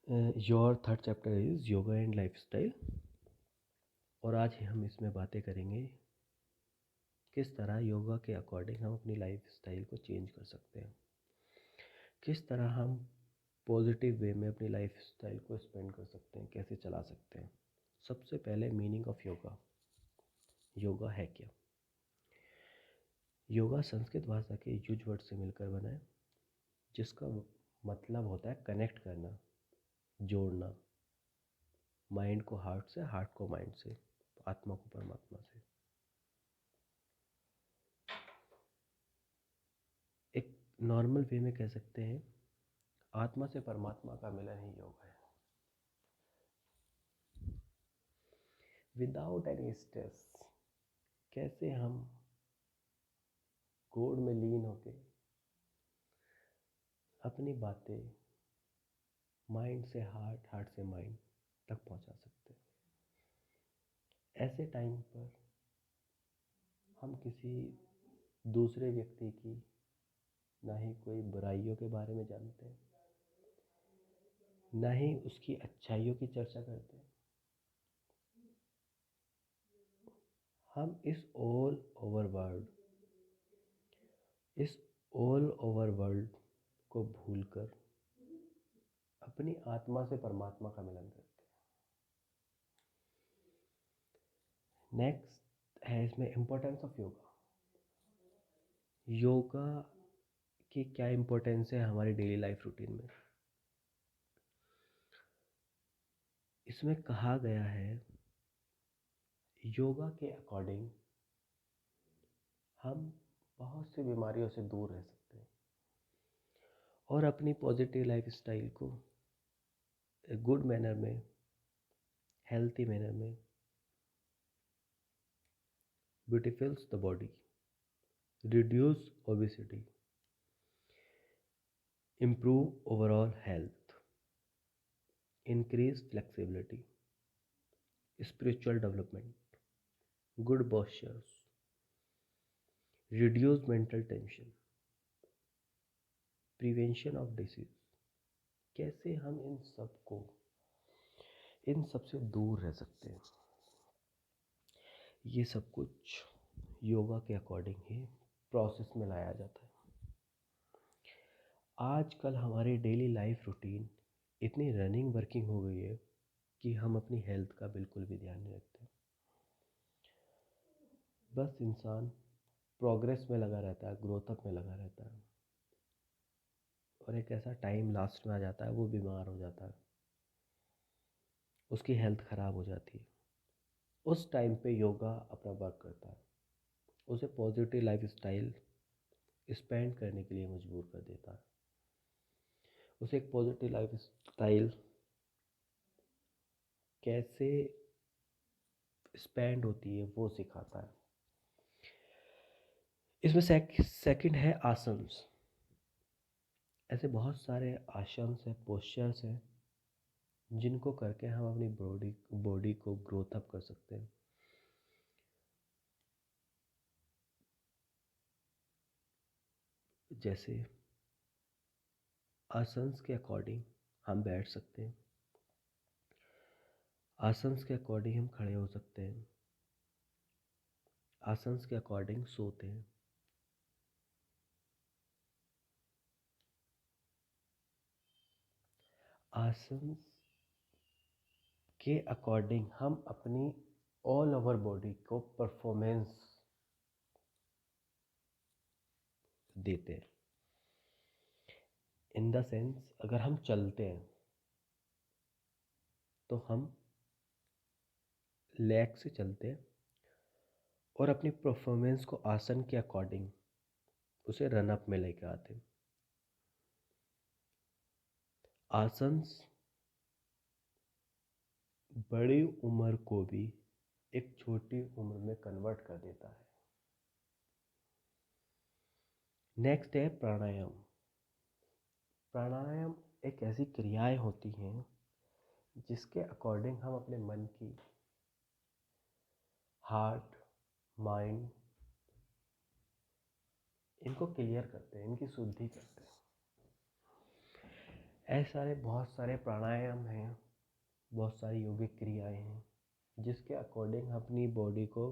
Your third chapter is yoga and lifestyle. और आज हम इसमें बातें करेंगे किस तरह योगा के अकॉर्डिंग हम अपनी लाइफस्टाइल को चेंज कर सकते हैं, किस तरह हम पॉजिटिव वे में अपनी लाइफस्टाइल को स्पेंड कर सकते हैं, कैसे चला सकते हैं। सबसे पहले मीनिंग ऑफ योगा। योगा है क्या? योगा संस्कृत भाषा के युज वर्ड से मिलकर बना है, जिसका मतलब होता है कनेक्ट करना, जोड़ना, माइंड को हार्ट से, हार्ट को माइंड से, आत्मा को परमात्मा से। एक नॉर्मल वे में कह सकते हैं आत्मा से परमात्मा का मिलन ही योग है। विदाउट एनी स्ट्रेस कैसे हम गॉड में लीन होके अपनी बातें माइंड से हार्ट, हार्ट से माइंड तक पहुंचा सकते हैं। ऐसे टाइम पर हम किसी दूसरे व्यक्ति की ना ही कोई बुराइयों के बारे में जानते हैं, ना ही उसकी अच्छाइयों की चर्चा करते हैं। हम इस ऑल ओवर वर्ल्ड को भूलकर अपनी आत्मा से परमात्मा का मिलन करते हैं। नेक्स्ट है इसमें इम्पोर्टेंस ऑफ योगा। योगा की क्या इम्पोर्टेंस है हमारी डेली लाइफ रूटीन में? इसमें कहा गया है योगा के अकॉर्डिंग हम बहुत सी बीमारियों से दूर रह सकते हैं और अपनी पॉजिटिव लाइफ स्टाइल को गुड मैनर में, हेल्थी मैनर में beautifies the body, reduce obesity, improve overall health, increase flexibility, spiritual development, good postures, reduce mental tension, prevention of disease। कैसे हम इन सब से दूर रह सकते हैं, ये सब कुछ योगा के अकॉर्डिंग ही प्रोसेस में लाया जाता है। आजकल हमारी डेली लाइफ रूटीन इतनी रनिंग वर्किंग हो गई है कि हम अपनी हेल्थ का बिल्कुल भी ध्यान नहीं रखते। बस इंसान प्रोग्रेस में लगा रहता है, ग्रोथ अप में लगा रहता है, और एक ऐसा टाइम लास्ट में आ जाता है वो बीमार हो जाता है, उसकी हेल्थ ख़राब हो जाती है। उस टाइम पे योगा अपना वर्क करता है, उसे पॉजिटिव लाइफ स्टाइल स्पेंड करने के लिए मजबूर कर देता है, उसे एक पॉजिटिव लाइफ स्टाइल कैसे स्पेंड होती है वो सिखाता है। इसमें सेकंड है आसन्स। ऐसे बहुत सारे आसन्स हैं, पोस्चर्स हैं, जिनको करके हम अपनी बॉडी को ग्रोथ अप कर सकते हैं। जैसे आसन्स के अकॉर्डिंग हम बैठ सकते हैं, आसन्स के अकॉर्डिंग हम खड़े हो सकते हैं, आसन्स के अकॉर्डिंग सोते हैं। आसन्स के अकॉर्डिंग हम अपनी ऑल ओवर बॉडी को परफॉर्मेंस देते हैं। इन द सेंस अगर हम चलते हैं तो हम लेग से चलते हैं और अपनी परफॉर्मेंस को आसन के अकॉर्डिंग उसे रन अप में लेकर आते हैं। आसन्स बड़ी उम्र को भी एक छोटी उम्र में कन्वर्ट कर देता है। नेक्स्ट है प्राणायाम। प्राणायाम एक ऐसी क्रियाएं होती हैं जिसके अकॉर्डिंग हम अपने मन की, हार्ट, माइंड, इनको क्लियर करते हैं, इनकी शुद्धि करते हैं। ऐसे सारे बहुत सारे प्राणायाम हैं, बहुत सारी योगिक क्रियाएं हैं जिसके अकॉर्डिंग अपनी बॉडी को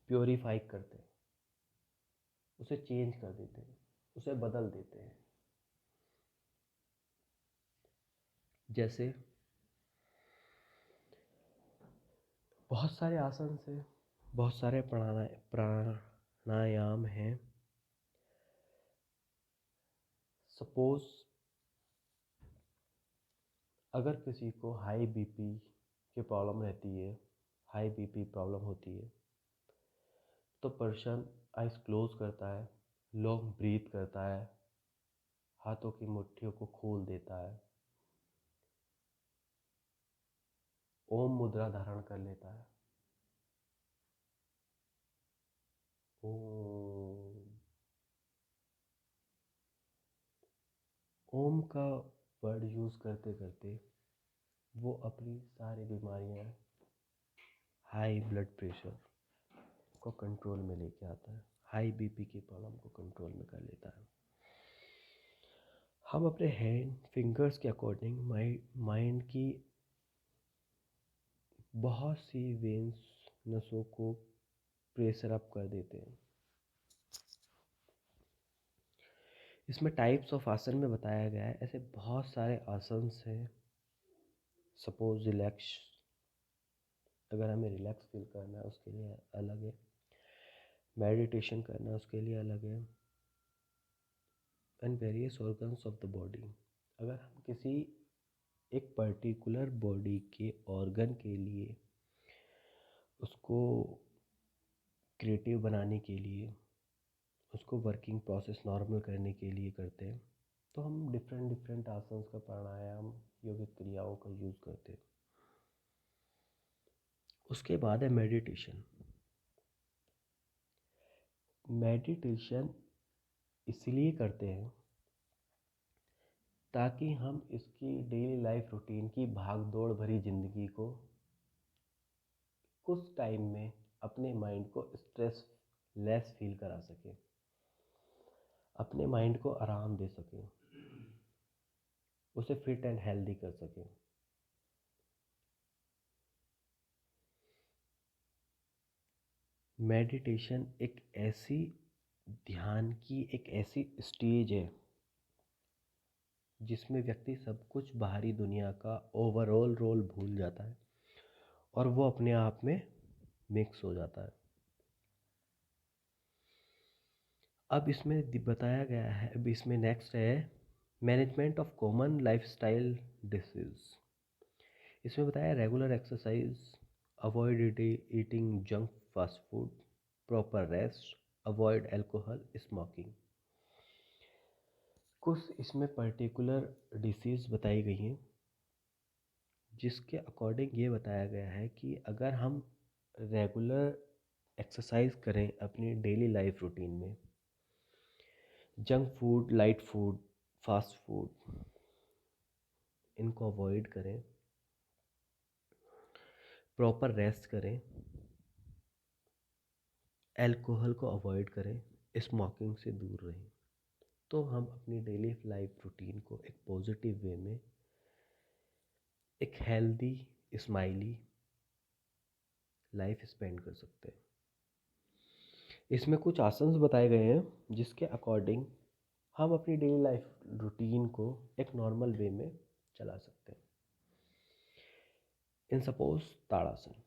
प्योरीफाई करते हैं, उसे चेंज कर देते हैं, उसे बदल देते हैं। जैसे बहुत सारे आसन से, बहुत सारे प्राणायाम हैं। सपोज अगर किसी को हाई बीपी की प्रॉब्लम रहती है, हाई बीपी प्रॉब्लम होती है, तो पर्सन आइज क्लोज करता है, लॉन्ग ब्रीथ करता है, हाथों की मुट्ठियों को खोल देता है, ओम मुद्रा धारण कर लेता है। ओम। ओम का वर्ड यूज़ करते करते वो अपनी सारी बीमारियां, हाई ब्लड प्रेशर को कंट्रोल में लेके आता है, हाई बीपी की प्रॉब्लम को कंट्रोल में कर लेता है। हम अपने हैंड फिंगर्स के अकॉर्डिंग माइंड की बहुत सी वेन्स, नसों को प्रेशर अप कर देते हैं। इसमें टाइप्स ऑफ आसन में बताया गया है, ऐसे बहुत सारे आसन्स हैं। सपोज रिलैक्स, अगर हमें रिलैक्स फील करना है उसके लिए अलग है, मेडिटेशन करना है उसके लिए अलग है, and various organs of the body. अगर हम किसी एक पर्टिकुलर बॉडी के ऑर्गन के लिए उसको क्रिएटिव बनाने के लिए, उसको वर्किंग प्रोसेस नॉर्मल करने के लिए करते हैं, तो हम डिफरेंट डिफरेंट आसन्स का, प्राणायाम, योगिक क्रियाओं का यूज़ करते हैं। उसके बाद है मेडिटेशन। मेडिटेशन इसलिए करते हैं ताकि हम इसकी डेली लाइफ रूटीन की भाग दौड़ भरी ज़िंदगी को कुछ टाइम में अपने माइंड को स्ट्रेस लेस फील करा सकें, अपने माइंड को आराम दे सकें, उसे फिट एंड हेल्दी कर सकें। मेडिटेशन एक ऐसी ध्यान की एक ऐसी स्टेज है जिसमें व्यक्ति सब कुछ बाहरी दुनिया का ओवरऑल रोल भूल जाता है और वो अपने आप में मिक्स हो जाता है। अब इसमें बताया गया है, अब इसमें नेक्स्ट है management of common lifestyle disease. इसमें बताया regular exercise, avoid eating junk fast food, proper rest, avoid alcohol, smoking. कुछ इसमें पर्टिकुलर डिसीज़ बताई गई हैं जिसके अकॉर्डिंग ये बताया गया है कि अगर हम रेगुलर एक्सरसाइज करें अपनी डेली लाइफ रूटीन में, junk food, light food, fast food इनको अवॉइड करें, प्रॉपर रेस्ट करें, अल्कोहल को अवॉइड करें, स्मोकिंग से दूर रहें, तो हम अपनी डेली लाइफ रूटीन को एक पॉजिटिव वे में, एक हेल्दी स्माइली लाइफ स्पेंड कर सकते हैं। इसमें कुछ आसन्स बताए गए हैं जिसके अकॉर्डिंग हम अपनी डेली लाइफ रूटीन को एक नॉर्मल वे में चला सकते हैं। इन सपोज ताड़ासन,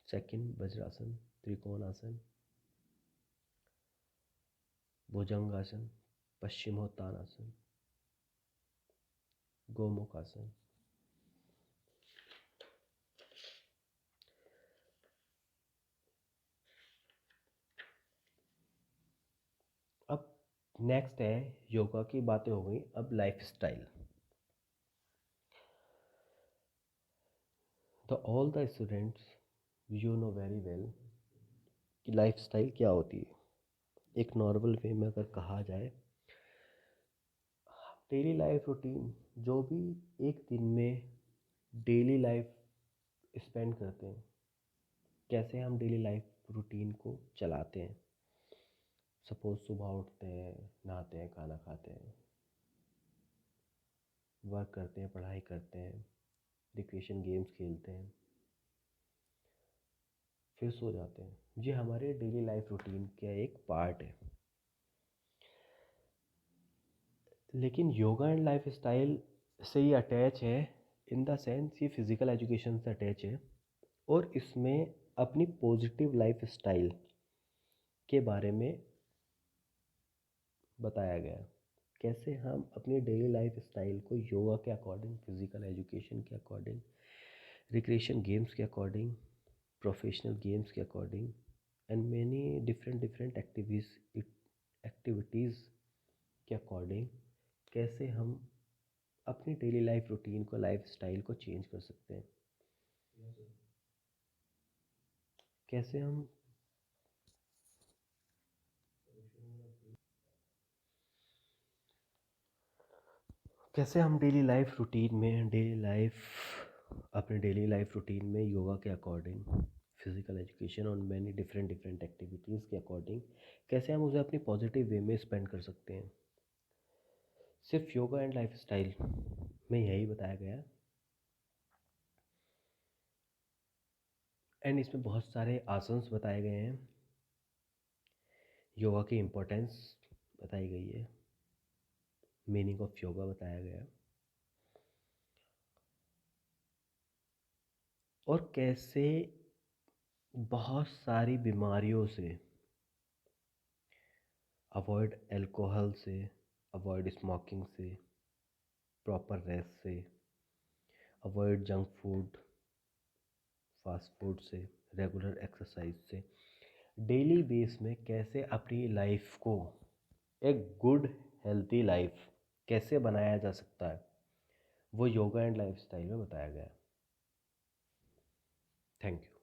सेकंड वज्रासन, त्रिकोणासन, भुजंगासन, पश्चिमोत्तानासन, गोमुखासन। अब नेक्स्ट है, योगा की बातें हो गई, अब life style. All the students you know very well कि लाइफ स्टाइल क्या होती है। एक नॉर्मल वे में अगर कहा जाए, डेली लाइफ रूटीन, जो भी एक दिन में डेली लाइफ स्पेंड करते हैं, कैसे हम डेली लाइफ रूटीन को चलाते हैं। सपोज सुबह उठते हैं, नहाते हैं, खाना खाते हैं, वर्क करते हैं, पढ़ाई करते हैं, रिक्रिएशन गेम्स खेलते हैं, फिर सो जाते हैं। ये हमारे डेली लाइफ रूटीन का एक पार्ट है। लेकिन योगा एंड लाइफ स्टाइल से ये अटैच है, इन द सेंस ये फिज़िकल एजुकेशन से अटैच है, और इसमें अपनी पॉजिटिव लाइफ स्टाइल के बारे में बताया गया। कैसे हम अपनी डेली लाइफ स्टाइल को योगा के अकॉर्डिंग, फिज़िकल एजुकेशन के अकॉर्डिंग, रिक्रिएशन गेम्स के अकॉर्डिंग, प्रोफेशनल गेम्स के according and many different different activities के अकॉर्डिंग कैसे हम अपनी डेली लाइफ रूटीन को, लाइफ स्टाइल को चेंज कर सकते हैं। कैसे हम अपने डेली लाइफ रूटीन में योगा के अकॉर्डिंग, फिज़िकल एजुकेशन और मैनी डिफरेंट डिफरेंट एक्टिविटीज़ के अकॉर्डिंग कैसे हम उसे अपनी पॉजिटिव वे में स्पेंड कर सकते हैं। सिर्फ योगा एंड लाइफ स्टाइल में यही बताया गया है। एंड इसमें बहुत सारे आसन्स बताए गए हैं, योगा की इम्पोर्टेंस बताई गई है, मीनिंग ऑफ योगा बताया गया है, और कैसे बहुत सारी बीमारियों से, अवॉइड अल्कोहल से, अवॉइड स्मोकिंग से, प्रॉपर रेस्ट से, avoid junk food, fast food से, रेगुलर एक्सरसाइज से, डेली बेस में कैसे अपनी लाइफ को एक गुड हेल्थी लाइफ कैसे बनाया जा सकता है, वो योगा एंड लाइफ स्टाइल में बताया गया है। Thank you.